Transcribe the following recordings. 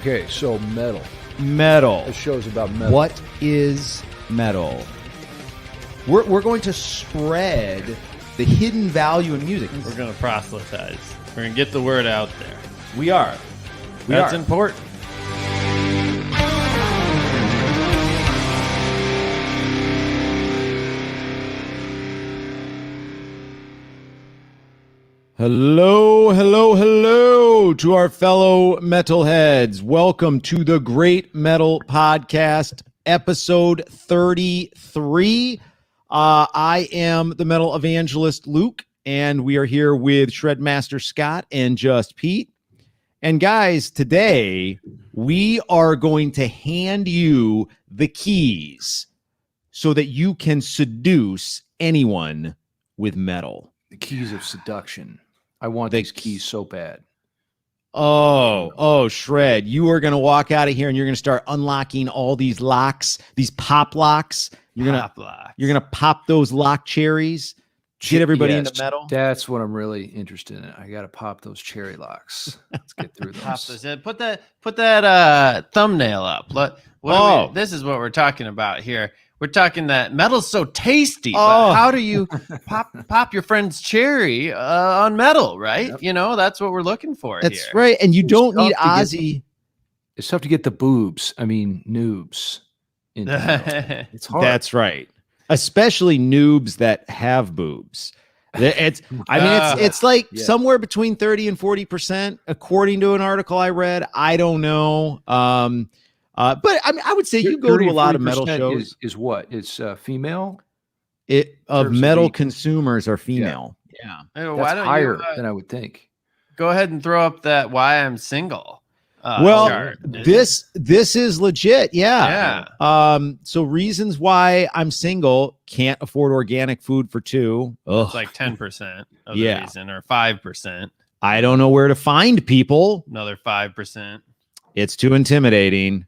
Okay, so metal. Metal. This show's about metal. What is metal? We're going to spread the hidden value in music. We're going to proselytize. We're going to get the word out there. We are. That's important. Hello to our fellow metalheads. Welcome to the Great Metal Podcast, episode 33. I am the Metal Evangelist Luke, and we are here with Shredmaster Scott and Just Pete. And guys, today we are going to hand you the keys so that you can seduce anyone with metal. The keys of seduction. I want these keys so bad. Oh, Shred, you are going to walk out of here and you're going to start unlocking all these locks, these pop locks. You're going to pop those lock cherries, get everybody into metal. That's what I'm really interested in. I got to pop those cherry locks. Let's get through those. Put that thumbnail up. This is what we're talking about here. We're talking that metal's so tasty, but how do you pop your friend's cherry on metal, right? Yep. You know, that's what we're looking for here. That's right. And you don't need Ozzy. It's tough to get the boobs. I mean, noobs. Into metal. It's hard. That's right. Especially noobs that have boobs. It's like somewhere between 30 and 40%, according to an article I read. I don't know. But I mean, I would say you go to a lot of metal shows. Is what? It's female? Metal consumers are female. Yeah. Why don't higher you, than I would think. Go ahead and throw up that why I'm single. Chart. This is legit. Yeah. So reasons why I'm single: can't afford organic food for two. It's like 10% of the reason, or 5%. I don't know where to find people. Another 5%. It's too intimidating.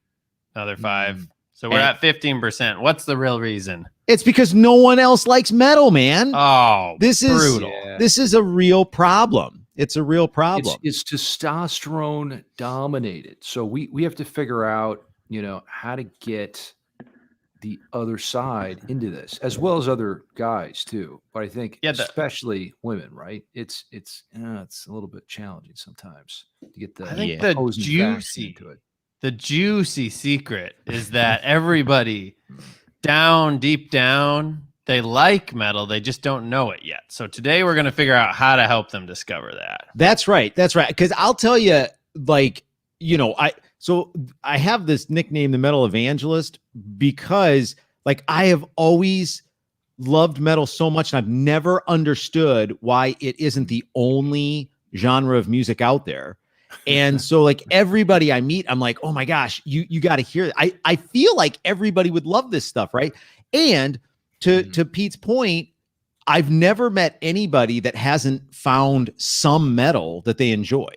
Another 5. So we're at 15%. What's the real reason? It's because no one else likes metal, man. Oh, this is brutal. This is a real problem. It's a real problem. It's testosterone dominated. So we have to figure out, how to get the other side into this, as well as other guys too. But I think especially women, right? It's a little bit challenging sometimes to get the juicy into it. The juicy secret is that everybody deep down, they like metal. They just don't know it yet. So today we're going to figure out how to help them discover that. That's right. Because I'll tell you, I have this nickname, the Metal Evangelist, because I have always loved metal so much, and I've never understood why it isn't the only genre of music out there. And so everybody I meet, I'm like, oh my gosh, you got to hear it. I feel like everybody would love this stuff, right? And to Pete's point, I've never met anybody that hasn't found some metal that they enjoy.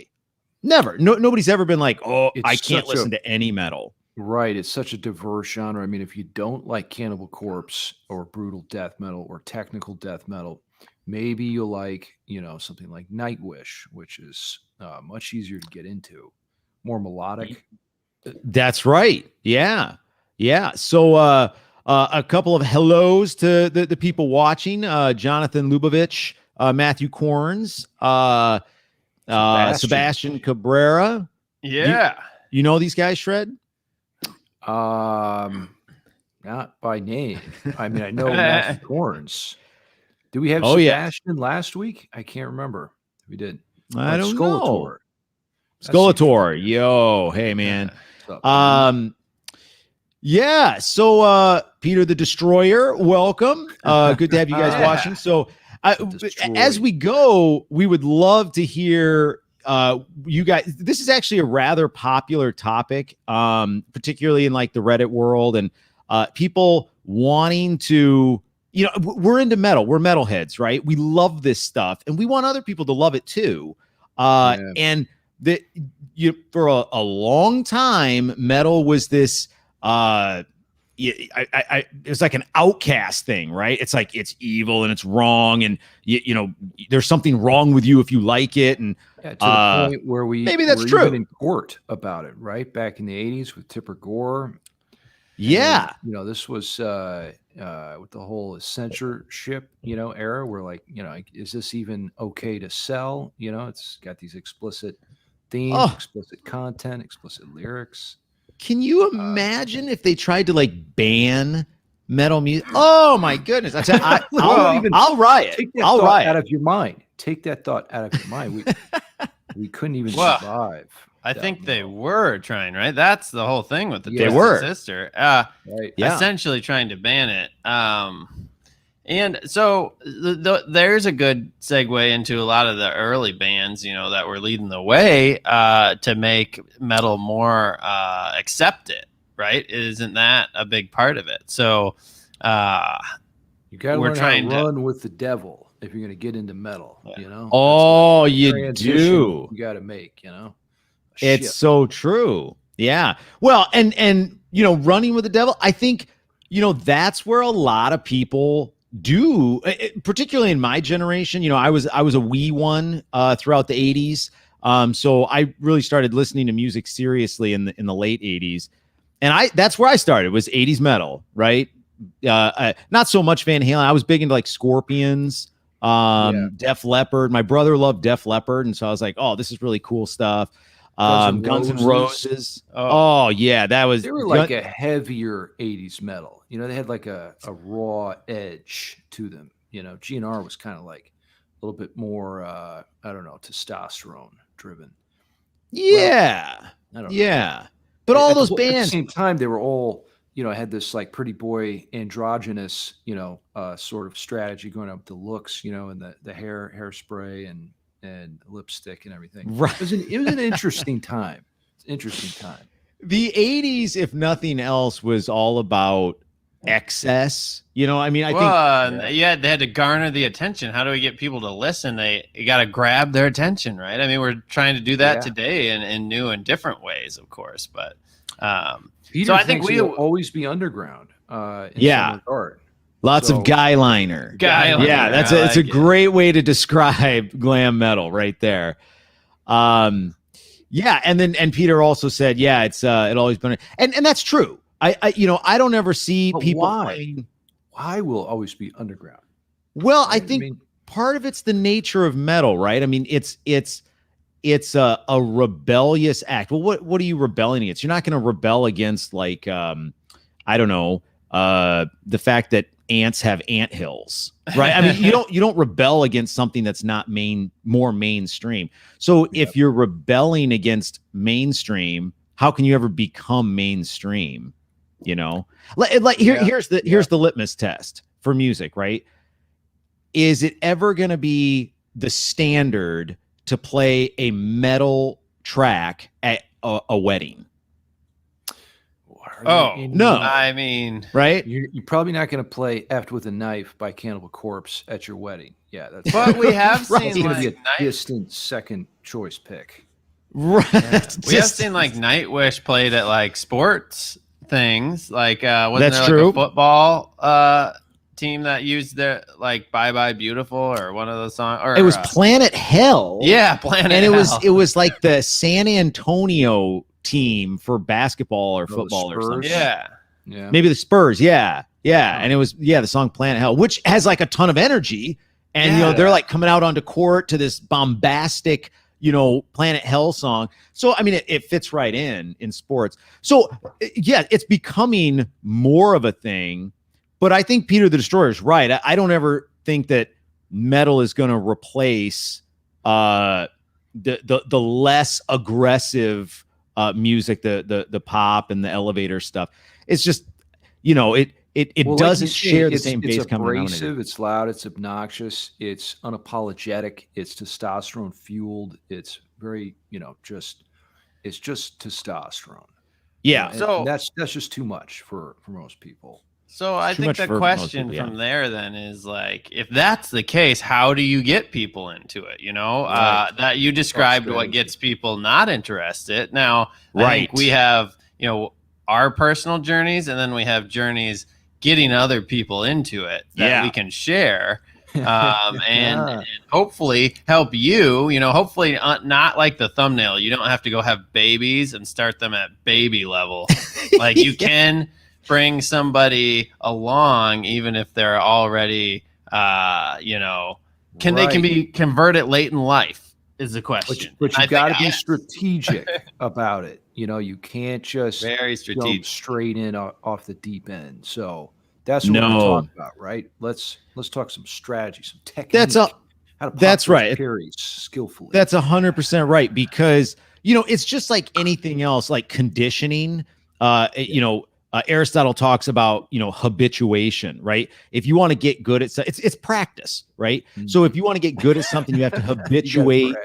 Never. Nobody's ever been like, I can't listen to any metal. Right. It's such a diverse genre. I mean, if you don't like Cannibal Corpse or brutal death metal or technical death metal, maybe you'll like, something like Nightwish, which is much easier to get into, more melodic. That's right. Yeah. So a couple of hellos to the people watching: Jonathan Lubavitch, Matthew Corns, Sebastian Cabrera. Yeah. You know these guys, Shred? Not by name. I mean, I know Matthew Corns. Did we have Sebastian last week? I can't remember. We did. I don't know. Skulator. Yo, hey man. So Peter the Destroyer, welcome. Good to have you guys watching. So as we go, we would love to hear you guys. This is actually a rather popular topic, particularly in the Reddit world, and people wanting to, we're into metal. We're metalheads, right? We love this stuff, and we want other people to love it too. And for a long time, metal was this it's like an outcast thing, right? It's like it's evil and it's wrong, and there's something wrong with you if you like it, and to the point where maybe that's were true. Even in court about it, right? Back in the 80s with Tipper Gore. Yeah, and, this was with the whole censorship, era where like, is this even okay to sell? It's got these explicit themes, explicit content, explicit lyrics. Can you imagine if they tried to like ban metal music? Oh my goodness! I'll riot. Take that thought out of your mind. Take that thought out of your mind. We couldn't even survive. I think they were trying, right? That's the whole thing with the Twisted Sister. Right. Essentially trying to ban it. And so there's a good segue into a lot of the early bands, that were leading the way to make metal more accepted, right? Isn't that a big part of it? So you got to learn how to run with the devil if you're going to get into metal, Oh, you do. You got to make, It's so true. Yeah. Well, and running with the devil, I think, that's where a lot of people do, particularly in my generation. I was a wee one throughout the 80s. So I really started listening to music seriously in the late 80s. And that's where I started, was 80s metal, right? Not so much Van Halen. I was big into like Scorpions, Def Leppard. My brother loved Def Leppard, and so I was like, oh, this is really cool stuff. Guns N' Roses. Oh yeah, they were like a heavier 80s metal. They had like a raw edge to them. GNR was kind of like a little bit more I don't know, testosterone driven. Yeah. I don't know. Yeah. But all those bands at the same time, they were all, had this like pretty boy androgynous, sort of strategy going up with the looks, and the hairspray and lipstick and everything. Right. It was an interesting time. It's an interesting time. The 80s, if nothing else, was all about excess. I mean, they had to garner the attention. How do we get people to listen? You got to grab their attention, right? I mean, we're trying to do that today in new and different ways, of course. But so I think we'll always be underground. In some regard. Lots of guy liner. Yeah, it's a great way to describe glam metal right there. Yeah, and Peter also said, it's it always been, and that's true. I don't ever see people. Why will always be underground? Well, I think part of it's the nature of metal, right? I mean, it's a rebellious act. Well, what are you rebelling against? You're not going to rebel against like I don't know, the fact that ants have anthills, right? I mean, you don't rebel against something that's not more mainstream. So if you're rebelling against mainstream, how can you ever become mainstream? Here's the litmus test for music, right? Is it ever going to be the standard to play a metal track at a wedding? No. I mean, right? You're probably not going to play "Effed with a Knife" by Cannibal Corpse at your wedding. Yeah, that's. But we have seen it's going to be a distant second choice pick. Right. Yeah. We have seen like Nightwish played at like sports things. Like wasn't there like a football team that used their like "Bye Bye Beautiful" or one of those songs? Or it was Planet Hell. Yeah, Planet Hell. And it was like the San Antonio team for basketball or football or something. Yeah. Maybe the Spurs. Yeah. And it was the song Planet Hell, which has like a ton of energy, and they're like coming out onto court to this bombastic Planet Hell song. So I mean, it fits right in sports. So it's becoming more of a thing. But I think Peter the Destroyer is right. I don't ever think that metal is going to replace the less aggressive music, the pop and the elevator stuff. It's just, it doesn't share the same base common denominator. It's abrasive, it's loud, it's obnoxious, it's unapologetic, it's testosterone fueled. It's very, it's just testosterone. Yeah. And that's just too much for most people. So I think the question from there then is like, if that's the case, how do you get people into it? Right. That you described what gets people not interested. Now, I think we have, our personal journeys, and then we have journeys getting other people into it that we can share. And hopefully help you, hopefully not like the thumbnail. You don't have to go have babies and start them at baby level. Like you can bring somebody along, even if they're already, they can be converted late in life is the question. But you got to be strategic about it. You can't just very strategic jump straight in off the deep end. So that's what we're talking about, right? Let's talk some strategy, some technique. That's right. Carries skillfully. That's 100% right, because it's just like anything else, like conditioning. Aristotle talks about habituation, right? If you want to get good at it's practice, right? Mm-hmm. So if you want to get good at something, you have to habituate.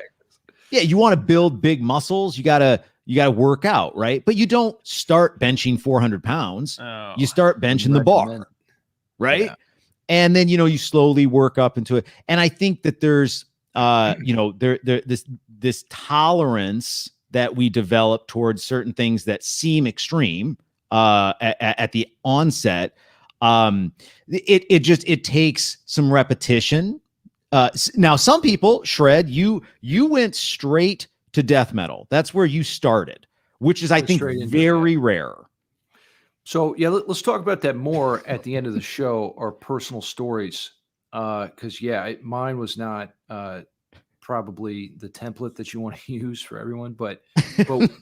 You want to build big muscles, you gotta work out, right? But you don't start benching 400 pounds. You start benching the bar, right? Yeah. And then you slowly work up into it. And I think that there's this tolerance that we develop towards certain things that seem extreme at the onset. It takes some repetition. Now some people, Shred, you went straight to death metal. That's where you started, which is, I think, very rare. So let's talk about that more at the end of the show, our personal stories. Because mine was not probably the template that you want to use for everyone. But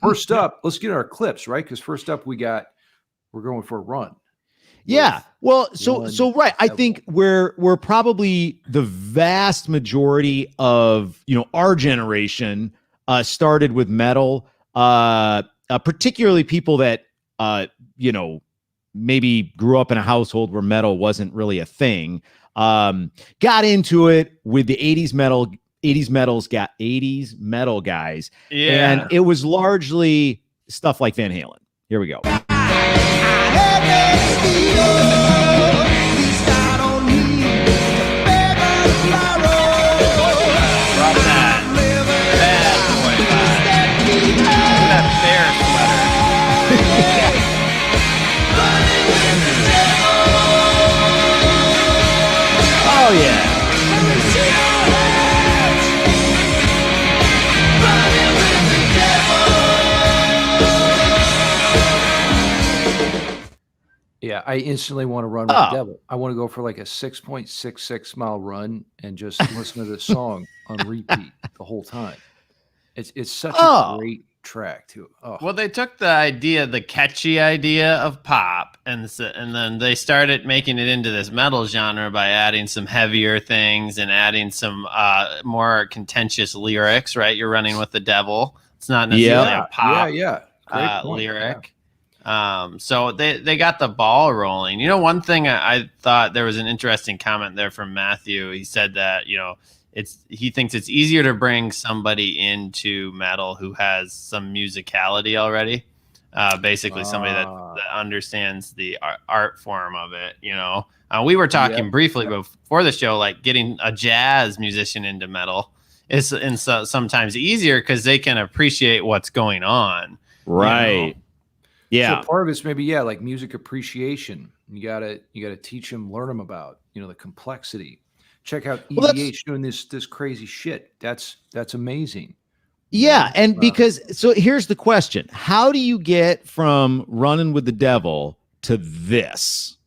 first up, let's get our clips, right? Because first up, we're going for a run. Yeah. Well, so right. I think we're probably the vast majority of our generation started with metal, particularly people that maybe grew up in a household where metal wasn't really a thing. Got into it with the 80s metal guys. Yeah. And it was largely stuff like Van Halen. Here we go. Oh yeah. Yeah, I instantly want to run with the devil. I want to go for like a 6.66 mile run and just listen to this song on repeat the whole time. It's such a great track too. Well, they took the catchy idea of pop, and then they started making it into this metal genre by adding some heavier things and adding some more contentious lyrics. Right, you're running with the devil. It's not necessarily a pop lyric. So they got the ball rolling. One thing I thought there was an interesting comment there from Matthew. He said that he thinks it's easier to bring somebody into metal who has some musicality already. Basically somebody that understands the art form of it. We were talking briefly before the show, like getting a jazz musician into metal is sometimes easier because they can appreciate what's going on. Right. Yeah. So part of it's maybe like music appreciation. You gotta teach them, learn them about the complexity. Check out EVH doing this crazy shit. That's amazing. Yeah, and so here's the question: how do you get from running with the devil to this?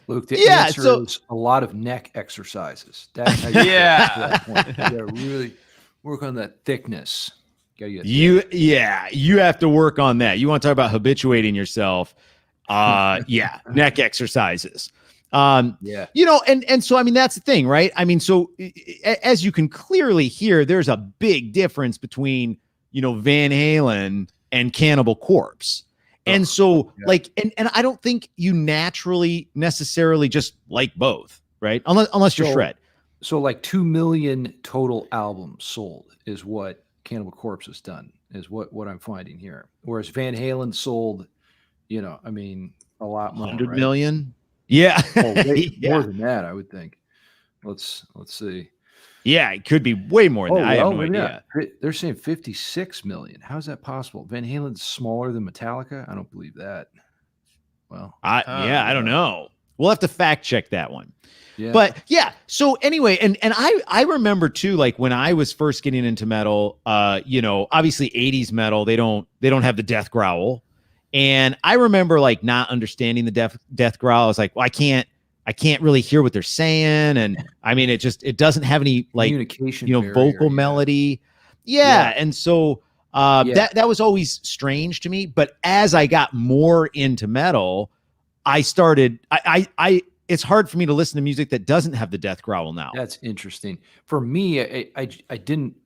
Luke, the answer is a lot of neck exercises. That's how you get to that point. You gotta really work on that thickness. You have to work on that. You want to talk about habituating yourself? Neck exercises. And so, I mean, that's the thing, right? I mean, so as you can clearly hear, there's a big difference between, Van Halen and Cannibal Corpse. And so and I don't think you naturally necessarily just like both, right? Unless you're Shred. So like 2 million total albums sold is what Cannibal Corpse has done, is what I'm finding here. Whereas Van Halen sold, I mean, a lot more, 100 right? million. Yeah. Oh, way more Yeah. than that, I would think. Let's see. Yeah, it could be way more than that. I have no idea. They're saying 56 million. How is that possible? Van Halen's smaller than Metallica? I don't believe that. Well, I don't know. We'll have to fact check that one. Yeah. But yeah, so anyway, and I remember too, like when I was first getting into metal, obviously 80s metal, they don't have the death growl. And I remember like not understanding the death growl. I was like, well, I can't really hear what they're saying. And I mean, it doesn't have any like communication, vocal melody. Yeah. And so that was always strange to me. But as I got more into metal, I started, it's hard for me to listen to music that doesn't have the death growl now. That's interesting. For me, I didn't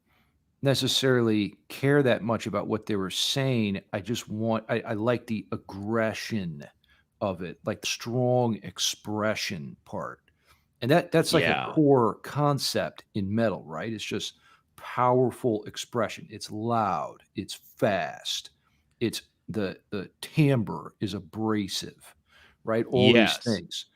necessarily care that much about what they were saying. I like the aggression of it, like the strong expression part. And that's like a core concept in metal, right? It's just powerful expression. It's loud, it's fast, it's the timbre is abrasive, right? All these things.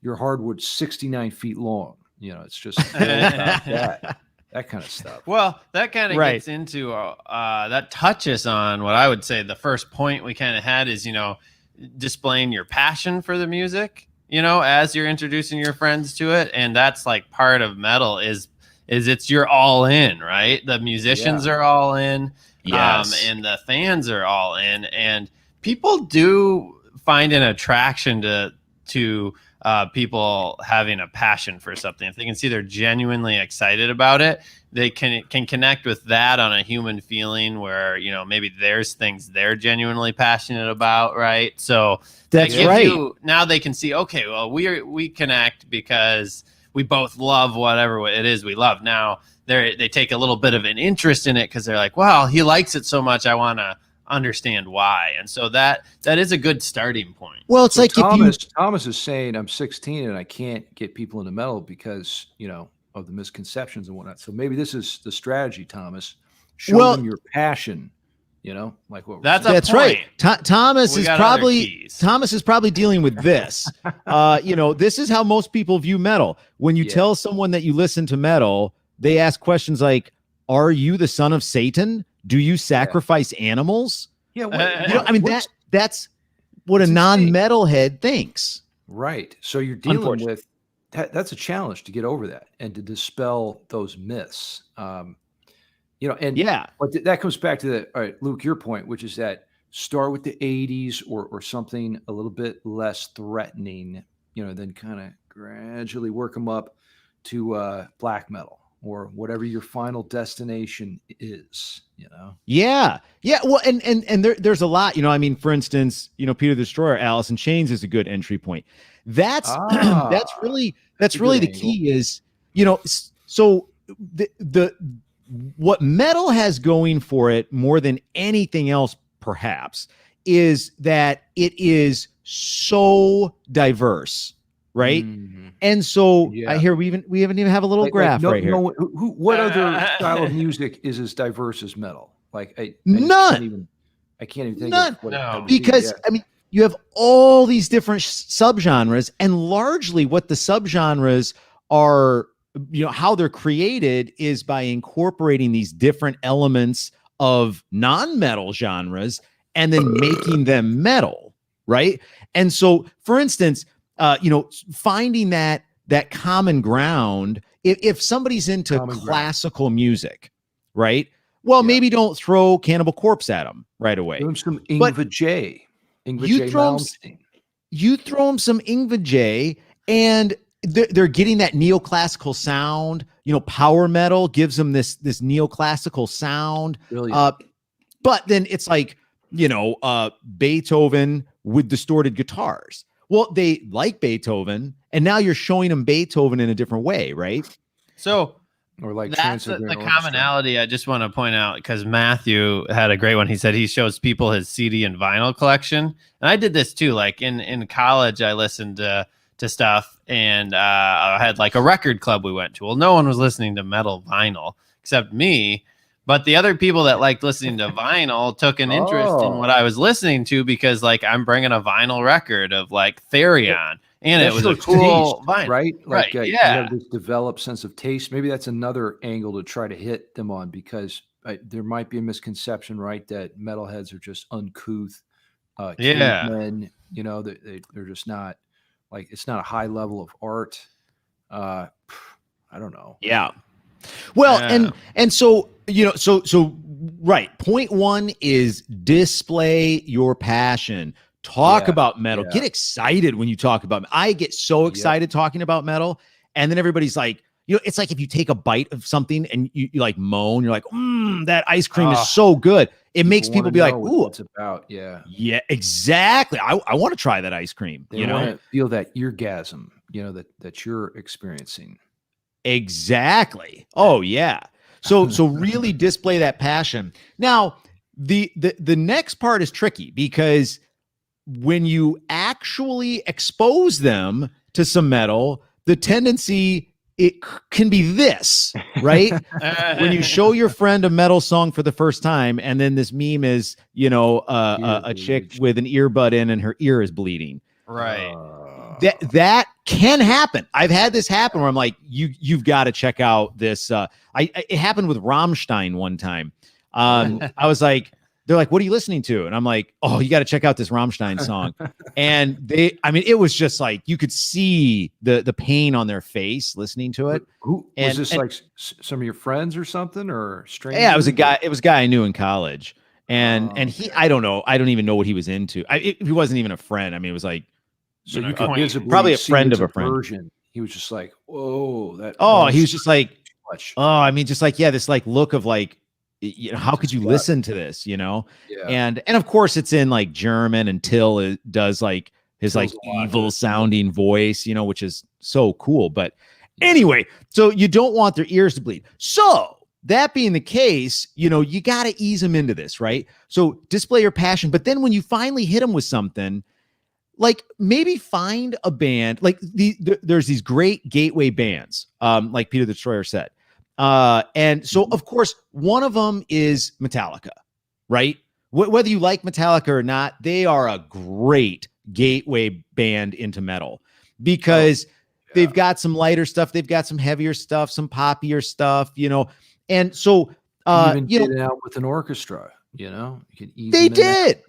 Your hardwood's 69 feet long. It's just that kind of stuff. Well, that kind of gets into that touches on what I would say the first point we kind of had is, displaying your passion for the music, as you're introducing your friends to it. And that's like part of metal is you're all in, right? The musicians are all in, and the fans are all in, and people do find an attraction to people having a passion for something. If they can see they're genuinely excited about it, they can connect with that on a human feeling where, maybe there's things they're genuinely passionate about. Right. So that's right. Now they can see, okay, well, we connect because we both love whatever it is we love. Now they take a little bit of an interest in it because they're like, well, he likes it so much, I want to understand why. And so that is a good starting point. Well, it's like Thomas is saying I'm 16 and I can't get people into metal because of the misconceptions and whatnot. So maybe this is the strategy, Thomas. Show them your passion. Like what that's right. Thomas is probably dealing with this. This is how most people view metal. When you tell someone that you listen to metal, they ask questions like, "Are you the son of Satan? Do you sacrifice animals?" Yeah, that's what a non-metalhead thinks. Right. So you're dealing with that's a challenge to get over that and to dispel those myths. But that comes back to all right, Luke, your point, which is that start with the 80s or something a little bit less threatening, then kind of gradually work them up to black metal or whatever your final destination is, Yeah. Well, and there's a lot, for instance, Peter the Destroyer, Alice in Chains is a good entry point. That's really the key is, so the what metal has going for it more than anything else, perhaps, is that it is so diverse. Right. Mm-hmm. And so I hear we haven't even have a little graph right here. What other style of music is as diverse as metal? None. I can't even think of what because you have all these different subgenres, and largely what the subgenres are, how they're created is by incorporating these different elements of non-metal genres and then making them metal. Right. And so, for instance, finding that common ground, if somebody's into classical music, right? Well, maybe don't throw Cannibal Corpse at them right away. Throw them some Ingvar J. You throw them some Ingvar J, and they're getting that neoclassical sound. Power metal gives them this neoclassical sound. But then it's like, Beethoven with distorted guitars. Well, they like Beethoven, and now you're showing them Beethoven in a different way, right? So, or like that's the commonality I just want to point out, because Matthew had a great one. He said he shows people his CD and vinyl collection, and I did this too. Like in college, I listened to to stuff, and I had like a record club we went to. Well, no one was listening to metal vinyl except me, but the other people that liked listening to vinyl took an interest in what I was listening to, because like I'm bringing a vinyl record of like Therion, and it was a cool vinyl, right? Like, right? you have this developed sense of taste. Maybe that's another angle to try to hit them on, because there might be a misconception, right, that metalheads are just uncouth cavemen. You know, they're just not, like, it's not a high level of art. I don't know. Yeah. Well, and so, you know, so right. Point one is display your passion. Talk about metal. Get excited when you talk about it. I get so excited talking about metal, and then everybody's like, you know, it's like if you take a bite of something and you like moan, you're like, that ice cream is so good. It makes people be like, ooh, it's about. Yeah, exactly. I want to try that ice cream. They want to feel that eargasm, you know, that you're experiencing. Exactly. Oh yeah. So really display that passion. Now, the next part is tricky, because when you actually expose them to some metal, the tendency, it can be this, right? When you show your friend a metal song for the first time, and then this meme is, you know, a chick with an earbud in and her ear is bleeding. Right. That can happen. I've had this happen where I'm like, you've got to check out this. It happened with Rammstein one time. I was like, they're like, what are you listening to? And I'm like, oh, you got to check out this Rammstein song. And it was just like, you could see the pain on their face listening to it. Was this like some of your friends or something, or strangers? Yeah, it was a guy I knew in college. And he, I don't know. I don't even know what he was into. He wasn't even a friend. I mean, it was like, so you could visibly probably a see friend his of a friend. aversion. He was just like, whoa, that. He was just like, I mean, just like, this like look of like, you know, how could you listen to this, you know? And of course it's in like German, and Till does like his like evil sounding voice, you know, which is so cool. But anyway, so you don't want their ears to bleed. So that being the case, you know, you got to ease them into this, right? So display your passion. But then when you finally hit them with something, like maybe find a band, like there's these great gateway bands, like Peter the Destroyer said. And so, of course, one of them is Metallica, right? Whether you like Metallica or not, they are a great gateway band into metal, because they've got some lighter stuff, they've got some heavier stuff, some poppier stuff, you know. And so, even did it out with an orchestra, you know. You could ease they did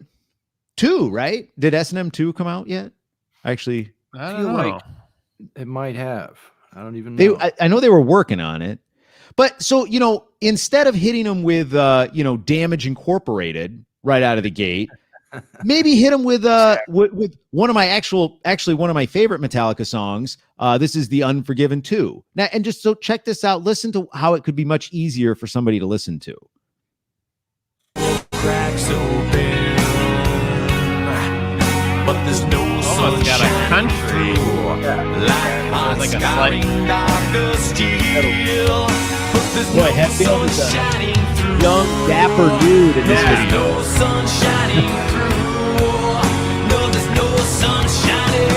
too, right? Did S&M 2 come out yet? Actually, I don't know. Like it might have. I don't even know. I know they were working on it. But so, you know, instead of hitting them with, you know, Damage Incorporated right out of the gate, maybe hit them with one of my one of my favorite Metallica songs. This is The Unforgiven 2. Now, and just so check this out. Listen to how it could be much easier for somebody to listen to. Cracks open, but there's no Almost got a country. Like a slight. Boy, Hetfield is a young, dapper dude in this video. No sun shining through. No, there's no sun shining.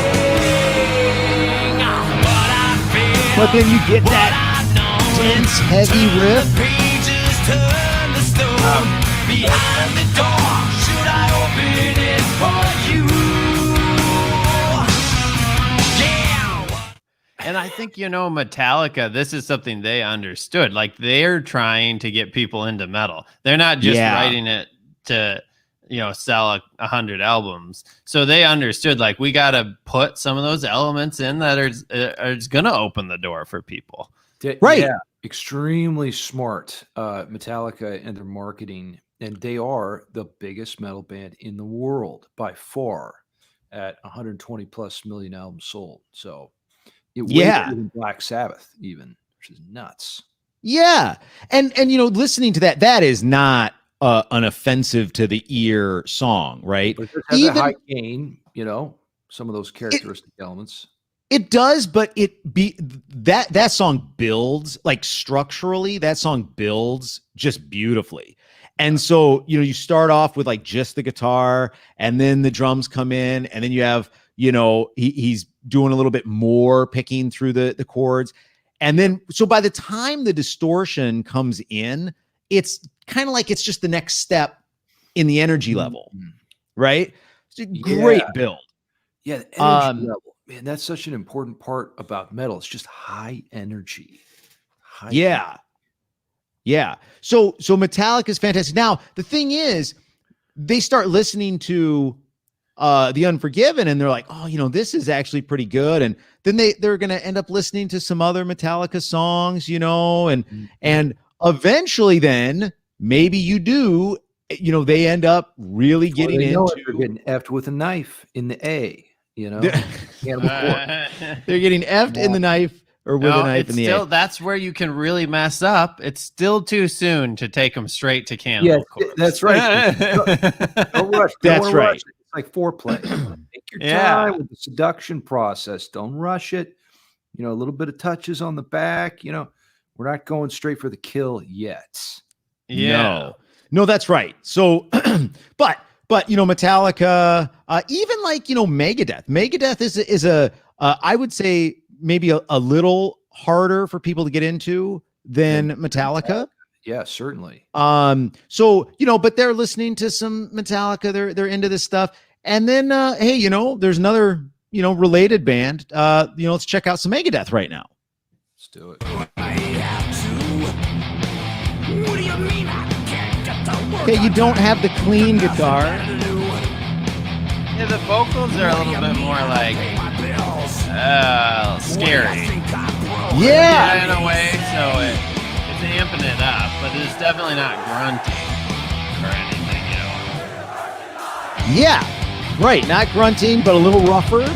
But then you get that dense, heavy riff. Behind the door, should I open it for you? And I think, you know, Metallica, this is something they understood. Like, they're trying to get people into metal. They're not just writing it to, you know, sell 100 albums. So they understood, like, we got to put some of those elements in that are going to open the door for people. Right. Yeah. Extremely smart, Metallica and their marketing. And they are the biggest metal band in the world by far, at 120 plus million albums sold. So it than Black Sabbath even, which is nuts. Yeah. And you know, listening to that is not an offensive to the ear song, right? But it has a high gain, you know, some of those characteristic elements. It does, but that song builds, like, structurally, that song builds just beautifully. And so, you know, you start off with like just the guitar, and then the drums come in, and then you have, you know, he's doing a little bit more picking through the chords. And then, so by the time the distortion comes in, it's kind of like it's just the next step in the energy level, right? It's a great build. Yeah, the energy level. Man, that's such an important part about metal. It's just high energy. Yeah. So Metallica is fantastic. Now, the thing is, they start listening to The Unforgiven, and they're like, oh, this is actually pretty good. And then they're going to end up listening to some other Metallica songs, and eventually then maybe you do, they end up really getting into. They're getting effed with a knife in the A, They're getting effed in the knife or with a knife in the A. That's where you can really mess up. It's still too soon to take them straight to Cannibal Corpse. That's right. Don't rush. That's right. Rush. It's like foreplay. Take your time with the seduction process. Don't rush it. A little bit of touches on the back. We're not going straight for the kill yet. Yeah. No, that's right. So, but Metallica, even like Megadeth. Megadeth is a I would say maybe a little harder for people to get into than Metallica. Yeah, certainly. So but they're listening to some Metallica. They're into this stuff. And then hey, there's another related band. Let's check out some Megadeth right now. Let's do it. Okay, you don't have the clean guitar. Yeah, the vocals are a little bit more like scary. Yeah, in a way. So it's amping it up, but it's definitely not grunting or anything, Yeah, right. Not grunting, but a little rougher.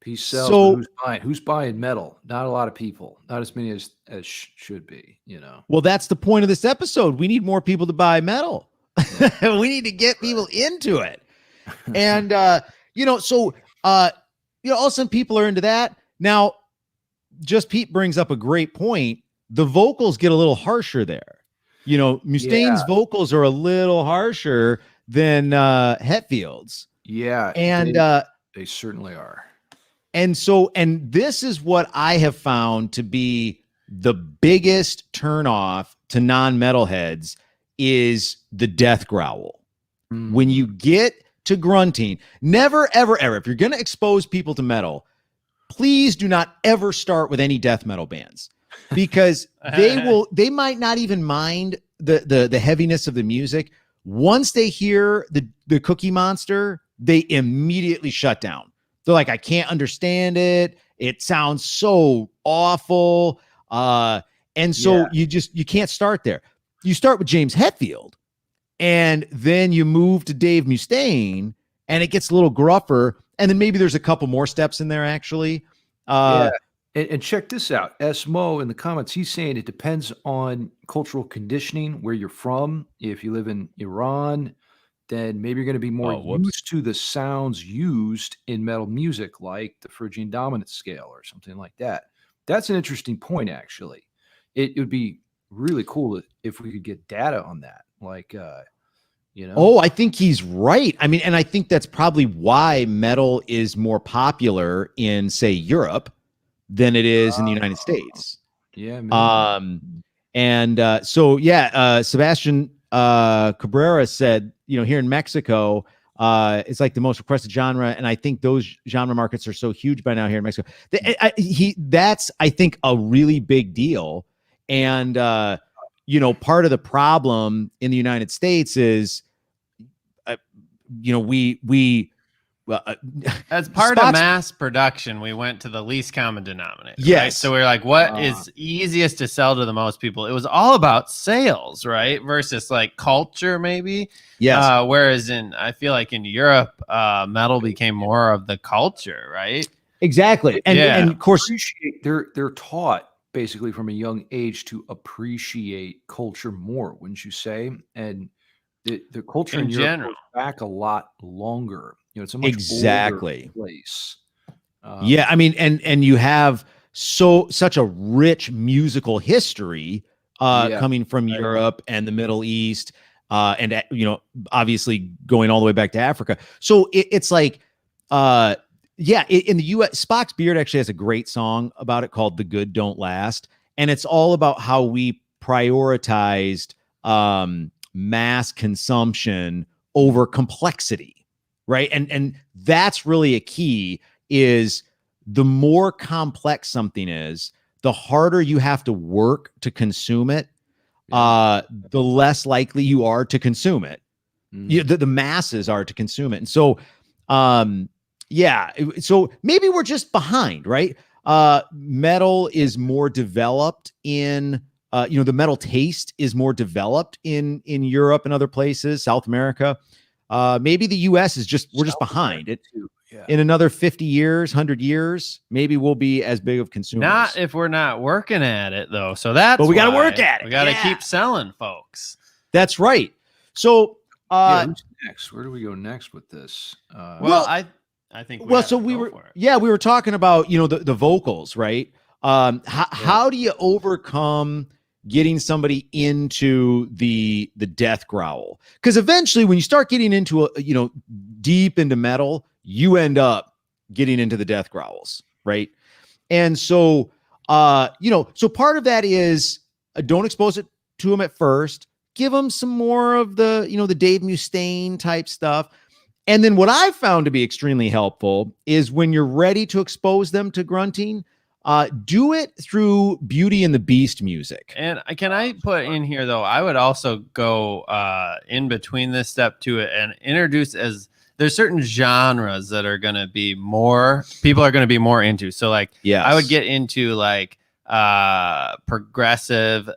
Peace sells. So who's buying metal? Not a lot of people. Not as many as should be. Well, that's the point of this episode. We need more people to buy metal. We need to get people into it. And so also people are into that. Now, Just Pete brings up a great point. The vocals get a little harsher there. Mustaine's vocals are a little harsher than Hetfield's. Yeah, and they certainly are. And this is what I have found to be the biggest turnoff to non-metalheads is the death growl. When you get to grunting, never, ever, ever, if you're going to expose people to metal, please do not ever start with any death metal bands, because they might not even mind the heaviness of the music. Once they hear the Cookie Monster, they immediately shut down. They're like, I can't understand it. It sounds so awful. And so you can't start there. You start with James Hetfield, and then you move to Dave Mustaine, and it gets a little gruffer. And then maybe there's a couple more steps in there, actually. And check this out. Esmo in the comments, he's saying it depends on cultural conditioning, where you're from. If you live in Iran, then maybe you're going to be more used to the sounds used in metal music, like the Phrygian dominant scale or something like that. That's an interesting point, actually. It would be really cool if we could get data on that. Like, Oh, I think he's right. I mean, and I think that's probably why metal is more popular in, say, Europe than it is in the United States. Yeah. Maybe. Sebastian Cabrera said, here in Mexico, it's like the most requested genre, and I think those genre markets are so huge by now here in Mexico. That's I think a really big deal, and part of the problem in the United States is, we as part of mass production, we went to the least common denominator. Yes. Right? So we're like, what is easiest to sell to the most people? It was all about sales, right? Versus like culture, maybe. Yes. Whereas I feel like in Europe, metal became more of the culture, right? Exactly. And of course, they're taught basically from a young age to appreciate culture more, wouldn't you say? And the culture in Europe goes back a lot longer. It's a much older place. I mean, and you have such a rich musical history coming from Europe and the Middle East. and obviously going all the way back to Africa. So it's like, in the U.S., Spock's Beard actually has a great song about it called "The Good Don't Last," and it's all about how we prioritized mass consumption over complexity, right? And that's really a key. Is the more complex something is, the harder you have to work to consume it, the less likely you are to consume it. The masses are to consume it. And so, so maybe we're just behind, right? Metal is more developed in, the metal taste is more developed in Europe and other places, South America. Maybe the US is we're just behind it. In another 50 years, 100 years, maybe we'll be as big of consumers. Not if we're not working at it, though. So that's but we got to work at it. We got to keep selling, folks. That's right. So, who's next? Where do we go next with this? I think. We were talking about the vocals, right? How do you overcome getting somebody into the death growl? Because eventually, when you start getting into deep into metal, you end up getting into the death growls, right? And so, so part of that is don't expose it to them at first. Give them some more of the, the Dave Mustaine type stuff. And then what I found to be extremely helpful is when you're ready to expose them to grunting, do it through Beauty and the Beast music. And can I put in here, though, I would also go in between this step to it and introduce there's certain genres that are going to be people are going to be more into. So like, I would get into like progressive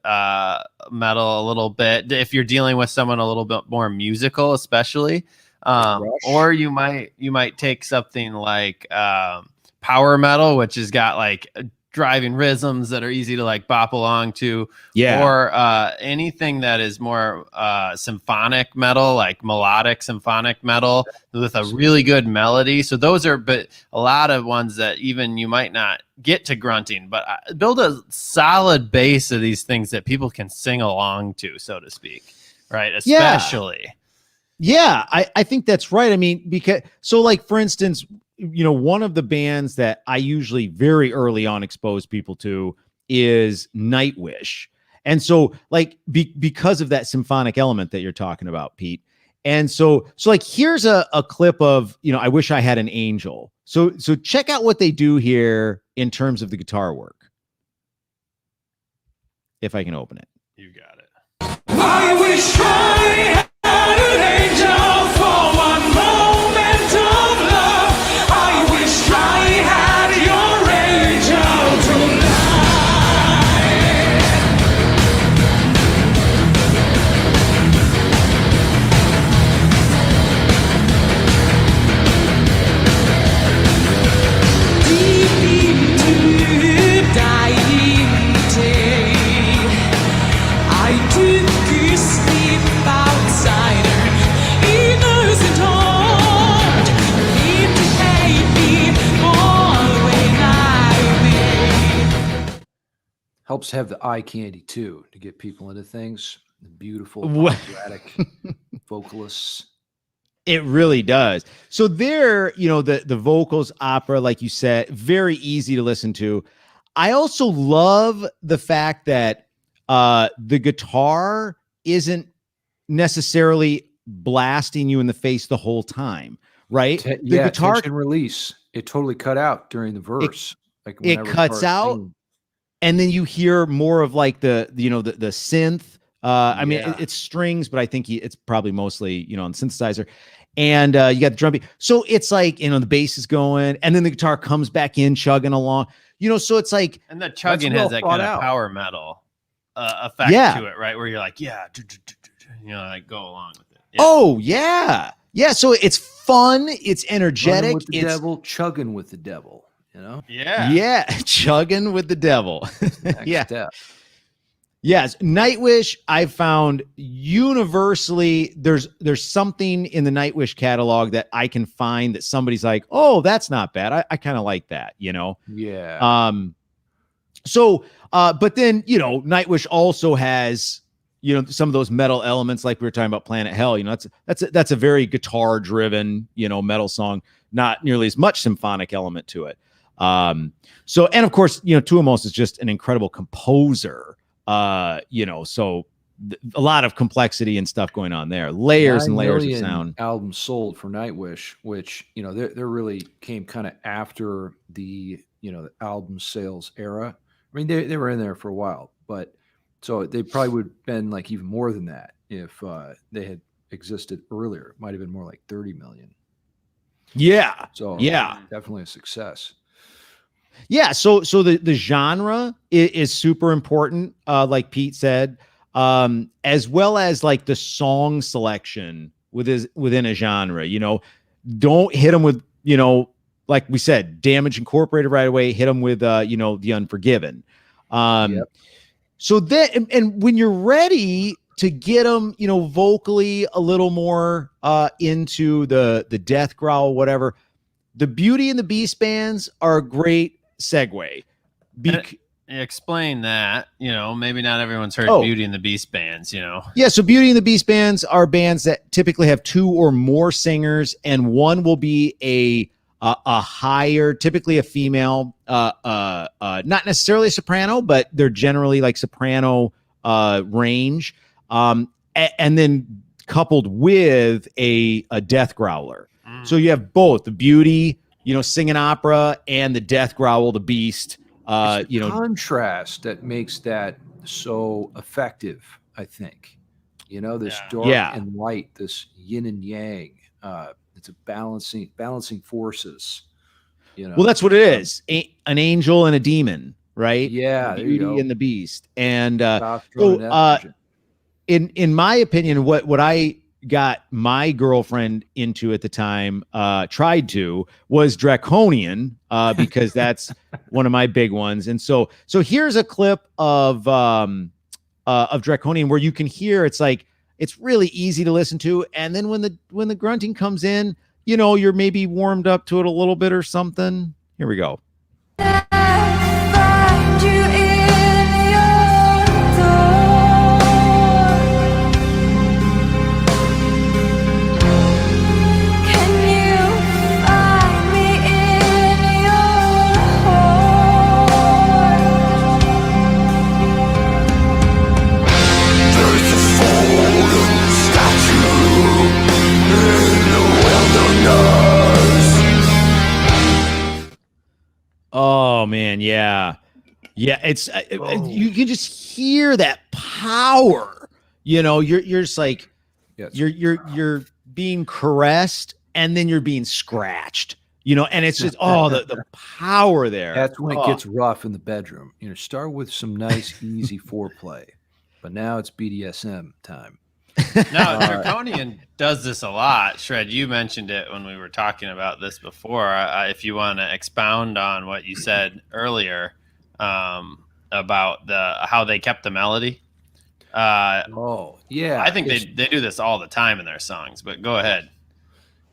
metal a little bit if you're dealing with someone a little bit more musical, especially. Or you might take something like power metal, which has got like driving rhythms that are easy to like bop along to, or anything that is more symphonic metal, like melodic symphonic metal with a really good melody. So those are, but a lot of ones that even you might not get to grunting, but build a solid base of these things that people can sing along to, so to speak, right? Especially. Yeah, I think that's right. I mean, because like, for instance, one of the bands that I usually very early on expose people to is Nightwish. And so like, because of that symphonic element that you're talking about, Pete. And so like, here's a clip of, I Wish I Had an Angel. So check out what they do here in terms of the guitar work. If I can open it. You got it. I wish I had an angel for one moment of love. I wish I had your angel deep into the dying day. I took a sleep outsider, innocent heart, need to hate me all when I may. Helps to have the eye candy too to get people into things. The beautiful, operatic vocalists. It really does. So there, the vocals, opera, like you said, very easy to listen to. I also love the fact that the guitar isn't necessarily blasting you in the face the whole time, right? The guitar tension release. It totally cut out during the verse. It cuts out, singing. And then you hear more of like the synth. I mean, it's strings, but I think it's probably mostly on synthesizer. And you got the drum beat. So it's like, the bass is going, and then the guitar comes back in chugging along. So it's like, and the chugging has that kind of power metal effect to it, right? Where you're like, like go along with it. Yeah. Oh yeah. Yeah. So it's fun. It's energetic. With the devil, chugging with the devil, Yeah. Yeah. Chugging with the devil. Next step. Yes. Nightwish, I've found universally there's something in the Nightwish catalog that I can find that somebody's like, oh, that's not bad. I kind of like that, Yeah. So, but then, Nightwish also has some of those metal elements, like we were talking about Planet Hell. That's a very guitar driven, metal song, not nearly as much symphonic element to it. So, and of course, Tuomas is just an incredible composer. So a lot of complexity and stuff going on there, layers and layers of sound. Albums sold for Nightwish, which they really came kind of after the the album sales era. I mean, they were in there for a while, but so they probably would have been like even more than that if they had existed earlier. It might have been more like 30 million. Yeah. So yeah, definitely a success. Yeah. So the genre is super important, like Pete said, as well as like the song selection within a genre. Don't hit them with like we said, Damage Incorporated right away. Hit them with The Unforgiven. Yep. So that and when you're ready to get them, vocally a little more into the death growl, whatever, the Beauty and the Beast bands are a great segue. Explain that. Maybe not everyone's heard Beauty and the Beast bands. Yeah. So Beauty and the Beast bands are bands that typically have 2 or more singers, and one will be a higher, typically a female, not necessarily a soprano, but they're generally like soprano range, and then coupled with a death growler. So you have both the Beauty, singing opera, and the death growl, the Beast. Contrast that makes that so effective, I think. This dark and light, this yin and yang. It's a balancing forces. Well, that's what it is. An angel and a demon, right? Yeah, the there you Beauty go. and the Beast. And And in my opinion, what I got my girlfriend into at the time, tried to, was Draconian, because that's one of my big ones. And so here's a clip of Draconian where you can hear it's really easy to listen to, and then when the grunting comes in, you're maybe warmed up to it a little bit or something. Here we go. Oh man, yeah. It's you can just hear that power. You're just like, yes. You're being caressed, and then you're being scratched. And it's just the power there. That's when it gets rough in the bedroom. Start with some nice easy foreplay, but now it's BDSM time. No, Draconian does this a lot. Shred, you mentioned it when we were talking about this before. If you want to expound on what you said earlier about how they kept the melody. Yeah. I think they do this all the time in their songs, but go ahead.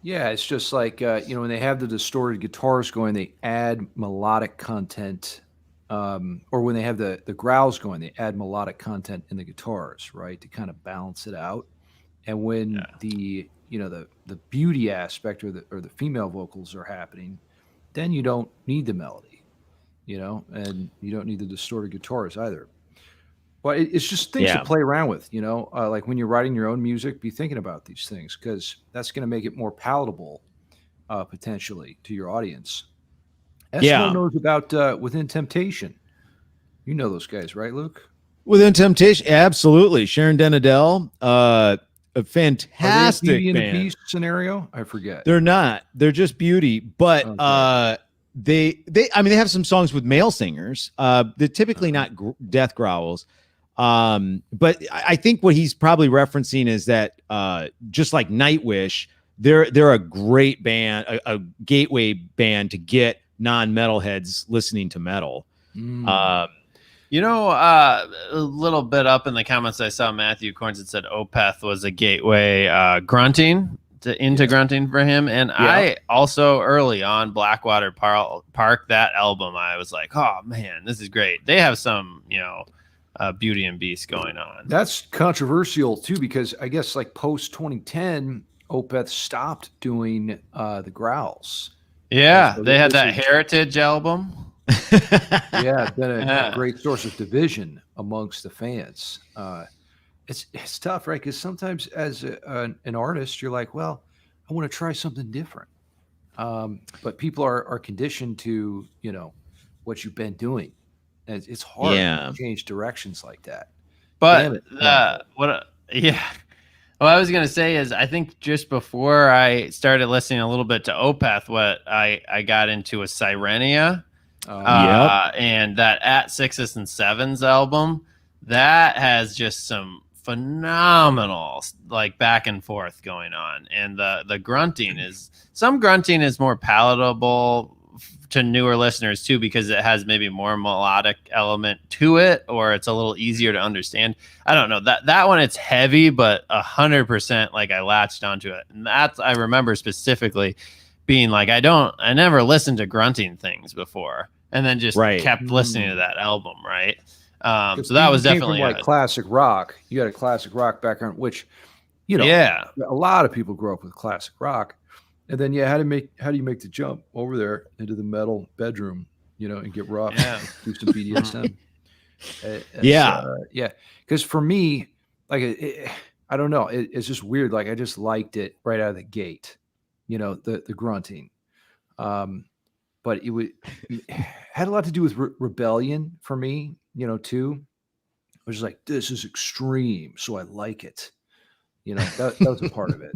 Yeah, it's just like, when they have the distorted guitars going, they add melodic content. Or when they have the growls going, they add melodic content in the guitars, right, to kind of balance it out. And when the beauty aspect or the female vocals are happening, then you don't need the melody, and you don't need the distorted guitars either. But it's just things to play around with, like when you're writing your own music, be thinking about these things, because that's going to make it more palatable, potentially, to your audience. Eskimo knows about Within Temptation. You know those guys, right, Luke? Within Temptation, absolutely. Sharon Den-Adel, a fantastic Beauty and band. the Beast scenario? I forget. They're not. They're just Beauty, but they have some songs with male singers. They're typically not death growls. But I think what he's probably referencing is that just like Nightwish, they're a great band, a gateway band to get non-metalheads listening to metal. A little bit up in the comments, I saw Matthew Corns that said Opeth was a gateway grunting into grunting for him. And I also, early on, Blackwater Park, that album, I was like, oh man, this is great. They have some, Beauty and Beast going on. That's controversial too, because I guess like post 2010, Opeth stopped doing the growls. Yeah, so they had this that is- Heritage album. Yeah, been a Yeah. great source of division amongst the fans. It's tough, right? Because sometimes as an artist, you're like, well, I want to try something different. But people are conditioned to, what you've been doing. And it's hard Yeah. to change directions like that. Damn But it, Michael. yeah. What I was gonna say is, I think just before I started listening a little bit to Opeth, what I got into was Sirenia, and that At Sixes and Sevens album that has just some phenomenal like back and forth going on, and the grunting is more palatable to newer listeners too, because it has maybe more melodic element to it, or it's a little easier to understand. I don't know, that one, it's heavy, but 100% like I latched onto it. And that's, I remember specifically being like, I never listened to grunting things before, and then just kept listening to that album. Right. So that was definitely from like classic rock. You had a classic rock background, which, a lot of people grow up with classic rock. And then, how do you make the jump over there into the metal bedroom, and get rough, do some BDSM? Because for me, like, I don't know, it's just weird. Like, I just liked it right out of the gate, the grunting. But it had a lot to do with rebellion for me, too. I was just like, this is extreme, so I like it. That was a part of it.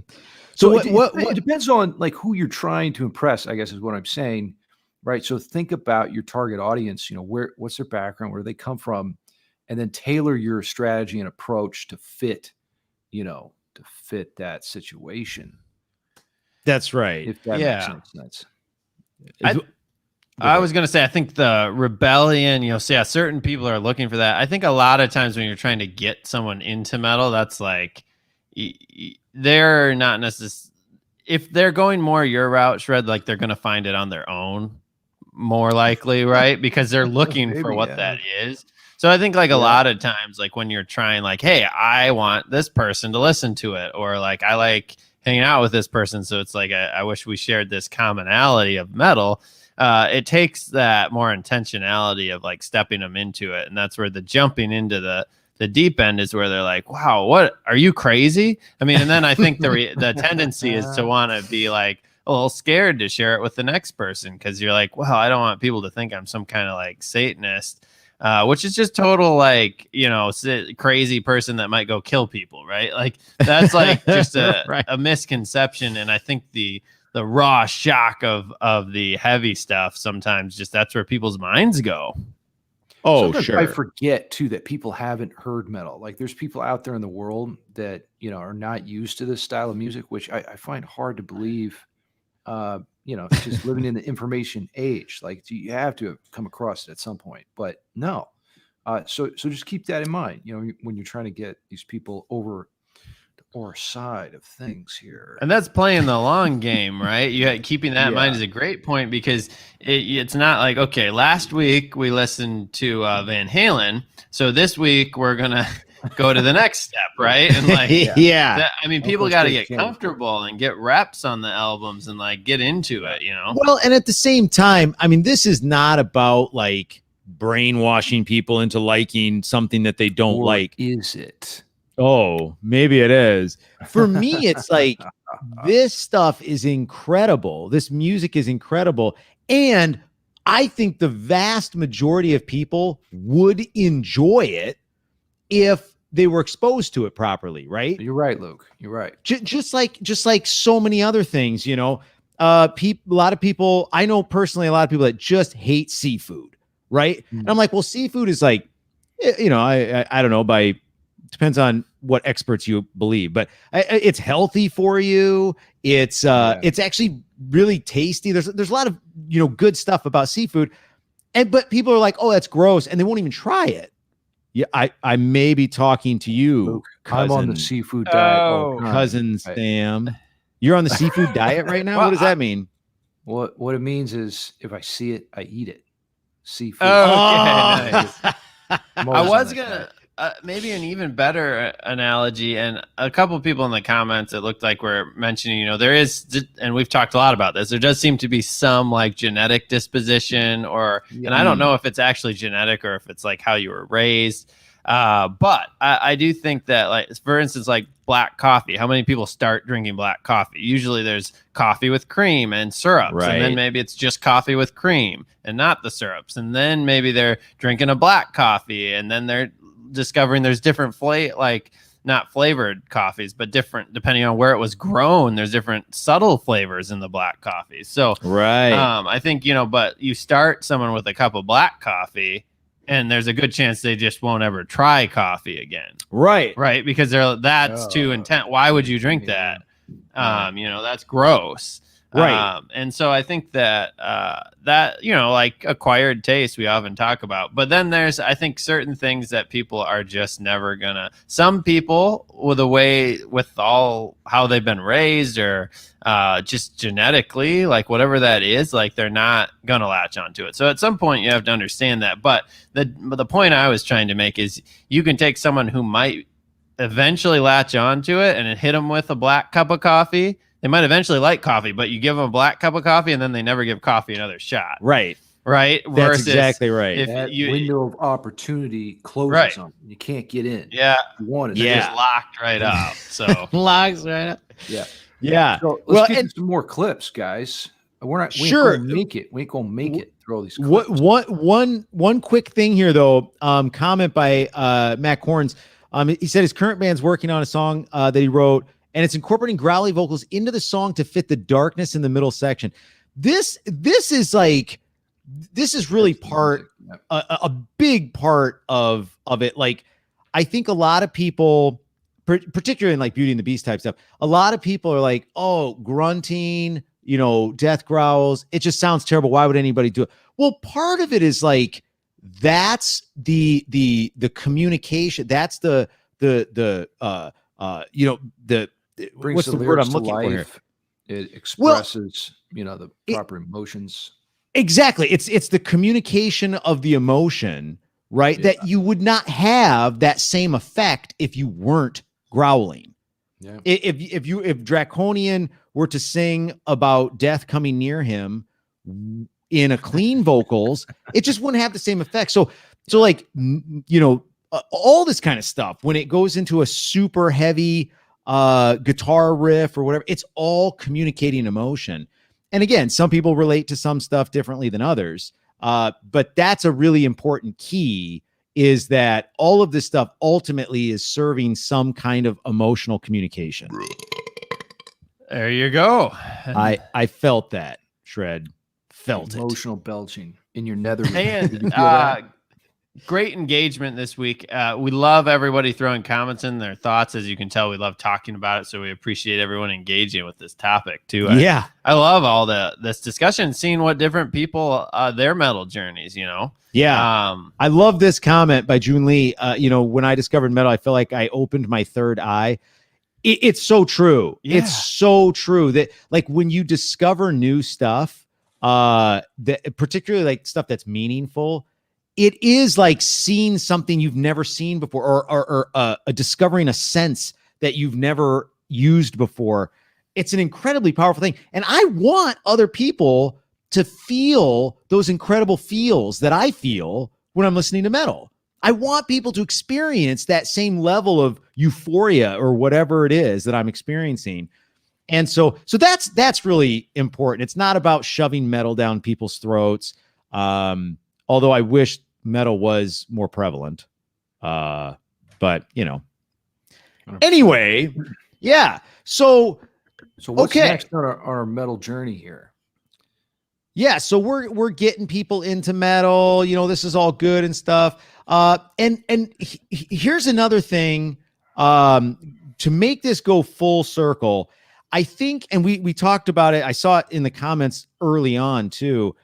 So it depends on like who you're trying to impress, I guess is what I'm saying, right? So think about your target audience, what's their background, where do they come from, and then tailor your strategy and approach to fit that situation. That's right. If that makes any sense. I was going to say, I think the rebellion, certain people are looking for that. I think a lot of times when you're trying to get someone into metal, that's like, they're not necessarily, if they're going more your route, Shred, like they're going to find it on their own more likely, right? Because they're looking for what that is. So I think like a lot of times, like when you're trying, like, hey, I want this person to listen to it, or like I like hanging out with this person, so it's like I wish we shared this commonality of metal. It takes that more intentionality of like stepping them into it, and that's where the jumping into the deep end is where they're like, wow, what, are you crazy? I mean, and then I think the tendency is to want to be like a little scared to share it with the next person, because you're like, well, I don't want people to think I'm some kind of like Satanist, which is just total like, crazy person that might go kill people, right? Like that's like just a misconception. And I think the raw shock of the heavy stuff, sometimes just that's where people's minds go. Oh, sometimes sure. I forget too that people haven't heard metal. Like there's people out there in the world that, are not used to this style of music, which I find hard to believe, just living in the information age. Like you have to have come across it at some point, but no. So just keep that in mind, when you're trying to get these people over or side of things here. And that's playing the long game, right? Keeping that in mind is a great point, because it's not like, okay, last week we listened to Van Halen, so this week we're gonna go to the next step, right? And like, people got to get comfortable and get reps on the albums and like get into it, Well, and at the same time, I mean, this is not about like brainwashing people into liking something that they don't like. Is it? Oh, maybe it is. For me, it's like this stuff is incredible. This music is incredible. And I think the vast majority of people would enjoy it if they were exposed to it properly, right? You're right, Luke. You're right. Just like so many other things, a lot of people, I know personally, a lot of people that just hate seafood, right? And I'm like, well, seafood is like, I don't know, depends on what experts you believe, but it's healthy for you. It's actually really tasty. There's a lot of good stuff about seafood, but people are like, oh, that's gross, and they won't even try it. Yeah, I may be talking to you, Luke, I'm on the seafood diet. Cousin Sam, you're on the seafood diet right now. What does that mean? What it means is if I see it, I eat it. Seafood. Oh, okay, nice. I'm I always on was that gonna side. maybe an even better analogy, and a couple of people in the comments it looked like were mentioning, there is, and we've talked a lot about this. There does seem to be some like genetic disposition, and I don't know if it's actually genetic or if it's like how you were raised. But I do think that, like, for instance, like black coffee. How many people start drinking black coffee? Usually there's coffee with cream and syrups, and then Right. maybe it's just coffee with cream and not the syrups. And then maybe they're drinking a black coffee, and then they're discovering there's different not flavored coffees, but different depending on where it was grown. There's different subtle flavors in the black coffee. So Right. I think, but you start someone with a cup of black coffee, and there's a good chance they just won't ever try coffee again. Right. Right. Because that's too intense. Why would you drink that? That's gross. Right. And so I think that like acquired taste we often talk about, but then there's, I think, certain things that people are just never gonna, some people with all how they've been raised, or just genetically, like whatever that is, like they're not gonna latch onto it. So at some point you have to understand that. But the point I was trying to make is you can take someone who might eventually latch onto it and hit them with a black cup of coffee. They might eventually like coffee, but you give them a black cup of coffee and then they never give coffee another shot. Right. Right. That's Versus exactly right. if That you window of opportunity closes Right. on you. You can't get in. yeah, You want it. they're Yeah. just locked right up. So Logs right up. Yeah. Yeah. So Well, let's get and- to some more clips, guys. We ain't Sure. gonna make it. We ain't gonna make it through all these What clips. one quick thing here though, comment by Matt Corns. He said his current band's working on a song that he wrote, and it's incorporating growly vocals into the song to fit the darkness in the middle section. This is really a big part of it. Like, I think a lot of people, particularly in like Beauty and the Beast type stuff, a lot of people are like, oh, grunting, death growls, it just sounds terrible. Why would anybody do it? Well, part of it is like, that's the communication. That's the Brings what's the word I'm looking for here? It expresses, the proper emotions. Exactly. It's the communication of the emotion, right? Yeah. That you would not have that same effect if you weren't growling. Yeah. If Draconian were to sing about death coming near him in a clean vocals, it just wouldn't have the same effect. So like, all this kind of stuff, when it goes into a super heavy guitar riff or whatever, it's all communicating emotion. And again, some people relate to some stuff differently than others. But that's a really important key, is that all of this stuff ultimately is serving some kind of emotional communication. there you go. I felt that, Shred. Felt it. Emotional belching in your nether. And great engagement this week. We love everybody throwing comments in their thoughts. As you can tell, we love talking about it, so we appreciate everyone engaging with this topic too. Yeah. I love all this discussion, seeing what different people their metal journeys. Yeah. I love this comment by June Lee. When I discovered metal, I feel like I opened my third eye. It's so true. Yeah. It's so true that, like, when you discover new stuff, that particularly like stuff that's meaningful, it is like seeing something you've never seen before, or discovering a sense that you've never used before. It's an incredibly powerful thing. And I want other people to feel those incredible feels that I feel when I'm listening to metal. I want people to experience that same level of euphoria or whatever it is that I'm experiencing. And so that's really important. It's not about shoving metal down people's throats. Although I wish metal was more prevalent. But anyway, yeah. So what's okay. next on our metal journey here? Yeah, so we're getting people into metal. This is all good and stuff. And here's another thing, to make this go full circle. I think, and we talked about it, I saw it in the comments early on too.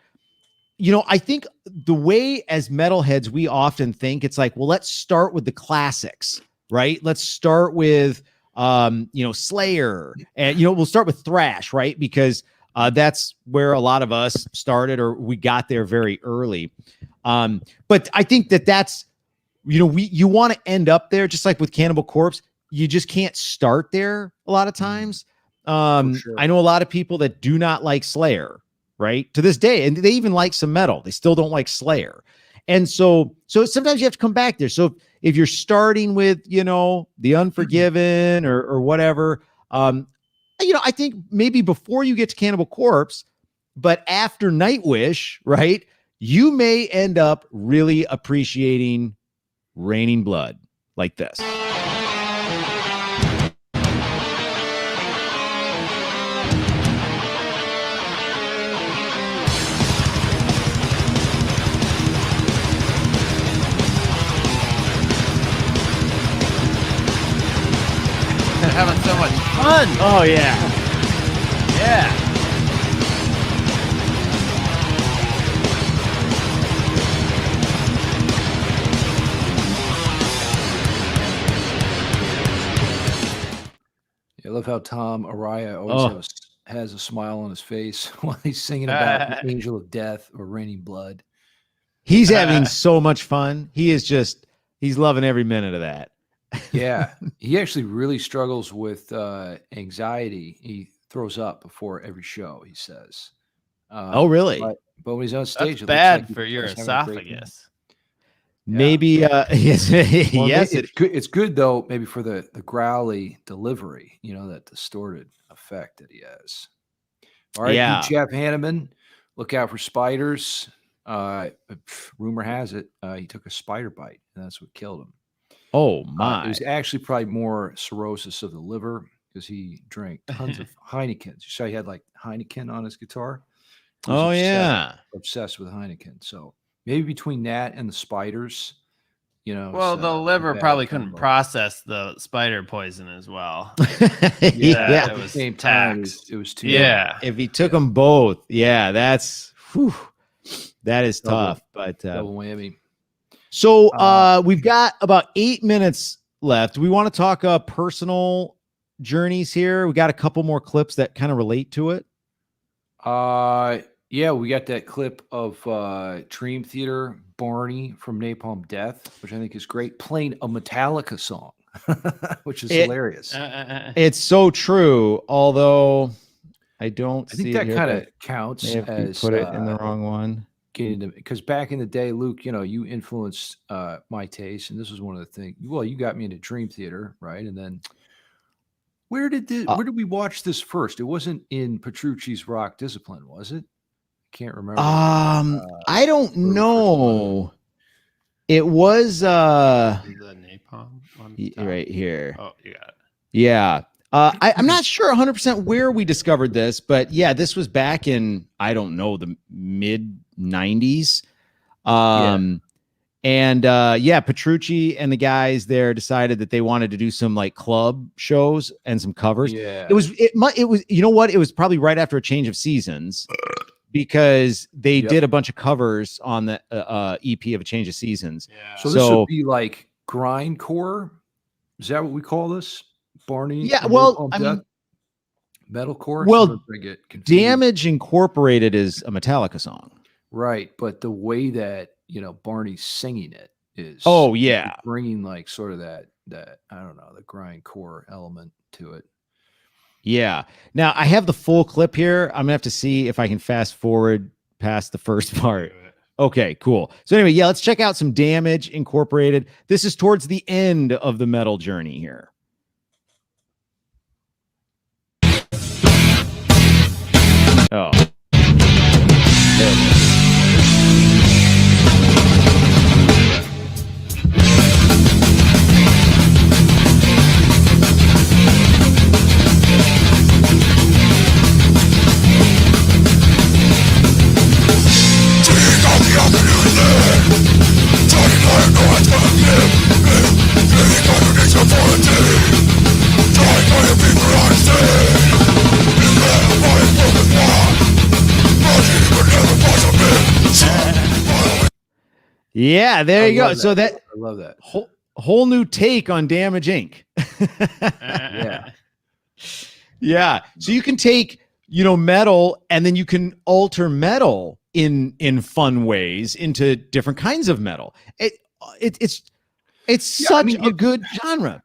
I think the way as metalheads, we often think it's like, well, let's start with the classics, right? Let's start with, Slayer, and, we'll start with thrash, right? Because that's where a lot of us started, or we got there very early. But I think that's you want to end up there, just like with Cannibal Corpse. You just can't start there a lot of times. Sure. I know a lot of people that do not like Slayer, right? To this day, and they even like some metal. They still don't like Slayer. And so sometimes you have to come back there. So if you're starting with, The Unforgiven or whatever, I think maybe before you get to Cannibal Corpse, but after Nightwish, right, you may end up really appreciating Raining Blood like this. Having so much fun. Oh, yeah. Yeah. I love how Tom Araya always has a smile on his face while he's singing about the Angel of Death or Raining Blood. He's having so much fun. He's loving every minute of that. Yeah, he actually really struggles with anxiety. He throws up before every show, he says. Oh, really? But when he's on stage, That's bad for your esophagus. Maybe, yes, Well, yes. It's good though. Maybe for the growly delivery, that distorted effect that he has. All right, Yeah. Jeff Hanneman, look out for spiders. Rumor has it he took a spider bite, and that's what killed him. Oh my! It was actually probably more cirrhosis of the liver because he drank tons of Heinekens. You saw he had like Heineken on his guitar. He was obsessed with Heineken. So maybe between that and the spiders, Well, the liver probably couldn't process the spider poison as well. Yeah. It was same time. It was too. Yeah. If he took them both, that is tough. But double whammy. So we've got about 8 minutes left. We want to talk personal journeys here. We got a couple more clips that kind of relate to it. Yeah, we got that clip of Dream Theater, Barney from Napalm Death, which I think is great, playing a Metallica song, which is hilarious. It's so true, although I think that kind of counts as put it in the wrong one. Because back in the day, Luke, you influenced my taste, and this was one of the things. Well, you got me into Dream Theater, right? And then where did we watch this first? It wasn't in Petrucci's Rock Discipline, was it? I can't remember. I don't know. It was the napalm one right here. Oh, you got it. Yeah. I'm not sure 100% where we discovered this, but yeah, this was back in, I don't know, the mid 90s. And Petrucci and the guys there decided that they wanted to do some like club shows and some covers. Yeah. It was, you know what? It was probably right after a change of seasons because they did a bunch of covers on the EP of A Change of Seasons. Yeah. So this would be like grindcore. Is that what we call this? Barney? Yeah. Well, I mean, metalcore. Well, Damage Incorporated is a Metallica song. Right. But the way that, Barney's singing it is bringing like sort of that I don't know, the grindcore element to it. Yeah. Now I have the full clip here. I'm gonna have to see if I can fast forward past the first part. Okay, cool. So anyway, let's check out some Damage Incorporated. This is towards the end of the metal journey here. Oh. There it is. Yeah, there you go. So I love that. Whole new take on Damage Inc. Yeah. Yeah. So you can take, metal and then you can alter metal in fun ways into different kinds of metal. It's It's Yeah, such a good genre.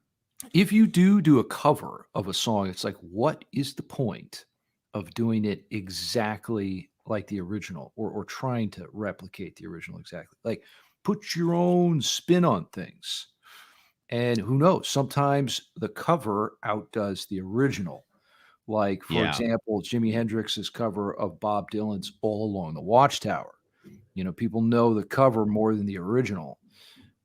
If you do a cover of a song, it's like, what is the point of doing it exactly like the original, or trying to replicate the original exactly? Like, put your own spin on things. And who knows? Sometimes the cover outdoes the original. Like, for Yeah. example, Jimi Hendrix's cover of Bob Dylan's All Along the Watchtower. People know the cover more than the original.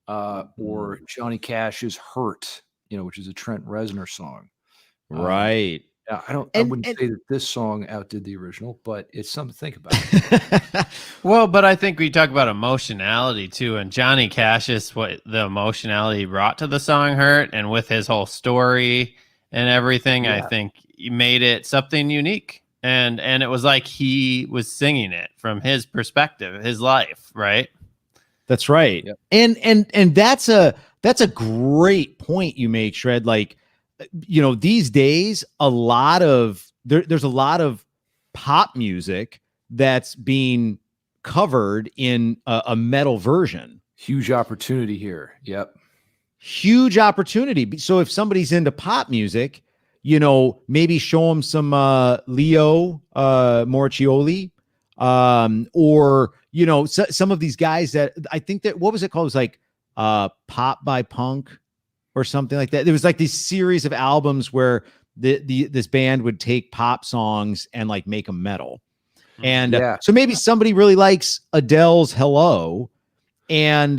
Or Johnny Cash's Hurt, which is a Trent Reznor song. Right. Yeah, I And wouldn't say that this song outdid the original, but it's something to think about. Well, but I think we talk about emotionality too, and Johnny Cash's, what the emotionality he brought to the song "Hurt," and with his whole story and everything, I Yeah. think he made it something unique. And it was like he was singing it from his perspective, his life, right? That's right. Yep. And that's a great point you make, Shred. Like, these days, there's a lot of pop music that's being covered in a metal version. Huge opportunity here. Yep. Huge opportunity. So if somebody's into pop music, maybe show them some Leo Morcioli, or some of these guys that I think that, what was it called? It was like Pop by Punk or something like that. There was like this series of albums where this band would take pop songs and like make them metal. And Yeah. so maybe somebody really likes Adele's Hello, and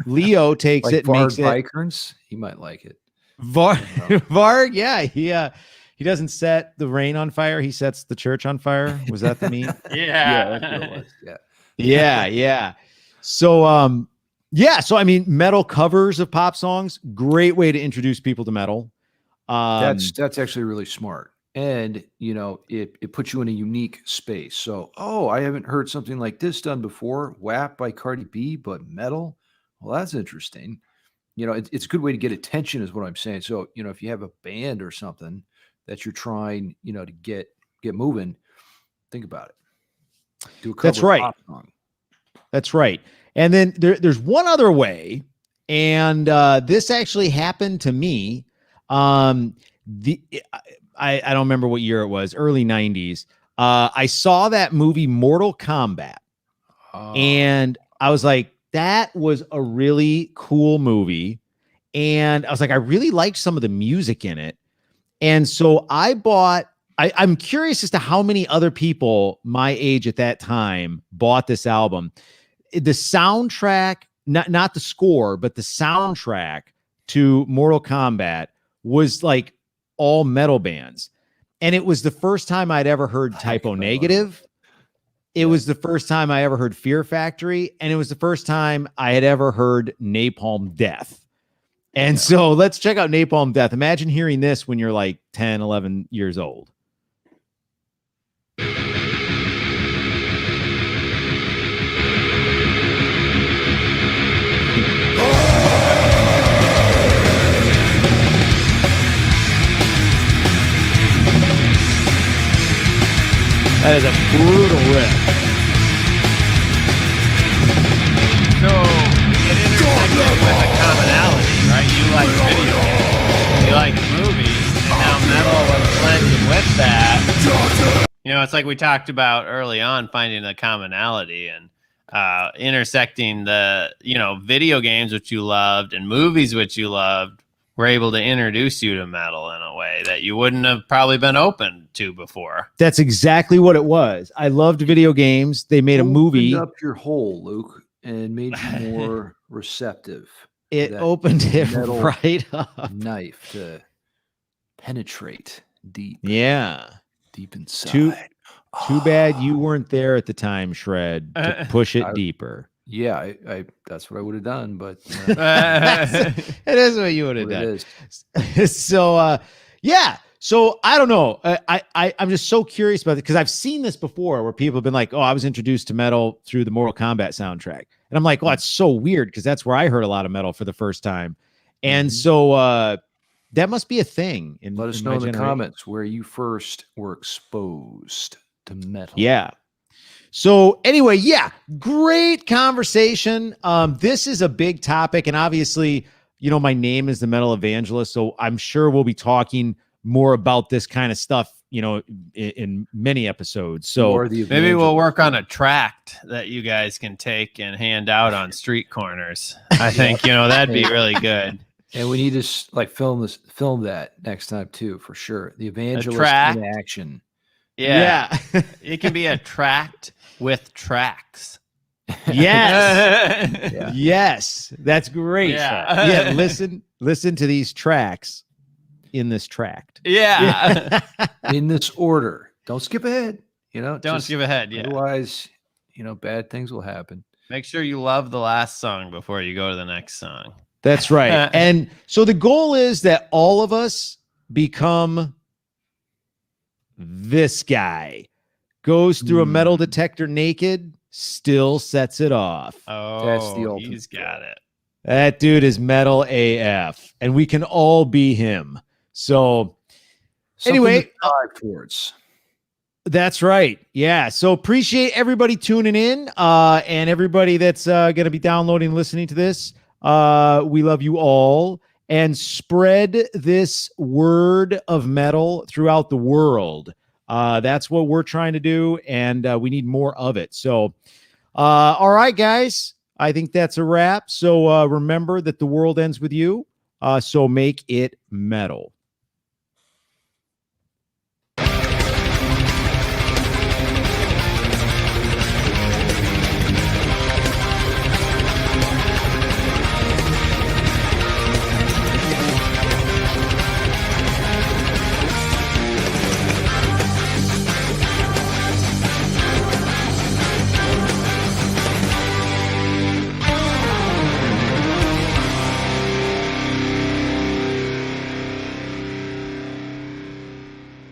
Leo takes Like it and makes it. Vikernes, he might like it. Varg, yeah, he doesn't set the rain on fire, he sets the church on fire. Was that the meme? Yeah, that's what it was. Yeah. So so I mean, metal covers of pop songs, great way to introduce people to metal. That's actually really smart. And it puts you in a unique space. So, I haven't heard something like this done before. WAP by Cardi B, but metal. Well, that's interesting. It's a good way to get attention, is what I'm saying. So, if you have a band or something that you're trying, to get moving, think about it. Do a cover That's right. pop song. That's right. And then there's one other way, and this actually happened to me. I don't remember what year it was, early 90s. I saw that movie Mortal Kombat, and I was like, that was a really cool movie. And I was like, I really liked some of the music in it. And so I'm curious as to how many other people my age at that time bought this album. The soundtrack, not the score, but the soundtrack to Mortal Kombat was like all metal bands. And it was the first time I'd ever heard Typo Negative. It was the first time I ever heard Fear Factory. And it was the first time I had ever heard Napalm Death. And so let's check out Napalm Death. Imagine hearing this when you're like 10, 11 years old. That is a brutal riff. So it intersected with a commonality, right? You like video games, you like movies, and now metal was blended with that. It's like we talked about early on, finding a commonality and intersecting the video games which you loved and movies which you loved were able to introduce you to metal in a way that you wouldn't have probably been open to before. That's exactly what it was. I loved video games. They made a movie. Opened up your hole, Luke, and made you more receptive. It opened it metal right up. Knife to penetrate deep. Yeah. Deep inside. Too bad you weren't there at the time, Shred, to push it deeper. Yeah, I that's what I would have done, but it is what you would have done. It is. So So I don't know. I'm just so curious about it because I've seen this before where people have been like, "Oh, I was introduced to metal through the Mortal Kombat soundtrack," and I'm like, "Well, it's so weird because that's where I heard a lot of metal for the first time," and so that must be a thing. Let us know in the comments where you first were exposed to metal. Yeah. So anyway, yeah, great conversation. This is a big topic, and obviously, my name is the Metal Evangelist, so I'm sure we'll be talking more about this kind of stuff, in many episodes. So maybe we'll work on a tract that you guys can take and hand out on street corners. I think, that'd be really good. And we need to film that next time too, for sure. The Evangelist in action. Yeah. It can be a tract with tracks. Yes. Yeah. Yes. That's great. Yeah. Listen to these tracks in this tract. Yeah. In this order. Don't skip ahead. Don't skip ahead. Yeah. Otherwise, bad things will happen. Make sure you love the last song before you go to the next song. That's right. And so the goal is that all of us become this guy. Goes through a metal detector naked, still sets it off. Oh, that's the ultimate. He's got it. That dude is metal AF, and we can all be him. So anyway, towards. That's right. Yeah. So appreciate everybody tuning in, and everybody that's going to be downloading and listening to this. We love you all, and spread this word of metal throughout the world. That's what we're trying to do, and we need more of it. So, all right, guys, I think that's a wrap. So remember that the world ends with you. So make it metal.